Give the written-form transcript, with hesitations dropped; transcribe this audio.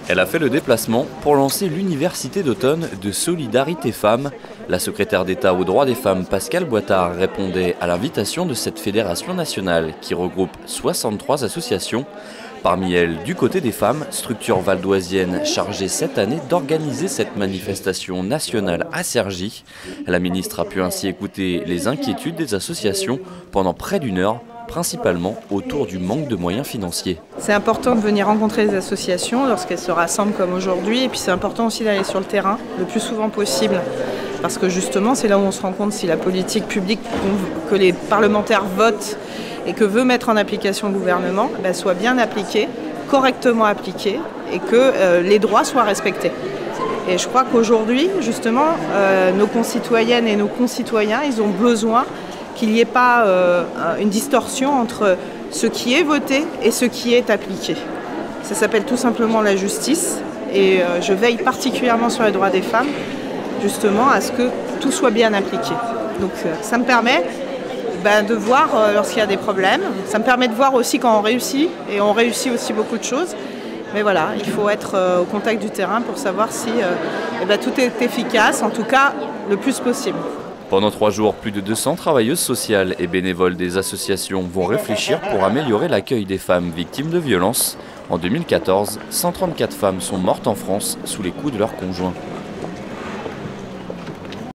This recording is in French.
Elle a fait le déplacement pour lancer l'Université d'automne de Solidarité Femmes. La secrétaire d'État aux droits des femmes, Pascale Boitard, répondait à l'invitation de cette fédération nationale qui regroupe 63 associations. Parmi elles, du côté des femmes, structure valdoisienne chargée cette année d'organiser cette manifestation nationale à Cergy. La ministre a pu ainsi écouter les inquiétudes des associations pendant près d'une heure, principalement autour du manque de moyens financiers. C'est important de venir rencontrer les associations lorsqu'elles se rassemblent comme aujourd'hui, et puis c'est important aussi d'aller sur le terrain le plus souvent possible, parce que justement c'est là où on se rend compte si la politique publique que les parlementaires votent et que veut mettre en application le gouvernement soit bien appliquée, correctement appliquée, et que les droits soient respectés. Et je crois qu'aujourd'hui, justement, nos concitoyennes et nos concitoyens, ils ont besoin qu'il n'y ait pas une distorsion entre ce qui est voté et ce qui est appliqué. Ça s'appelle tout simplement la justice, et je veille particulièrement sur les droits des femmes, justement à ce que tout soit bien appliqué. Donc ça me permet de voir lorsqu'il y a des problèmes, ça me permet de voir aussi quand on réussit, et on réussit aussi beaucoup de choses. Mais voilà, il faut être au contact du terrain pour savoir si tout est efficace, en tout cas le plus possible. Pendant 3 jours, plus de 200 travailleuses sociales et bénévoles des associations vont réfléchir pour améliorer l'accueil des femmes victimes de violences. En 2014, 134 femmes sont mortes en France sous les coups de leurs conjoints.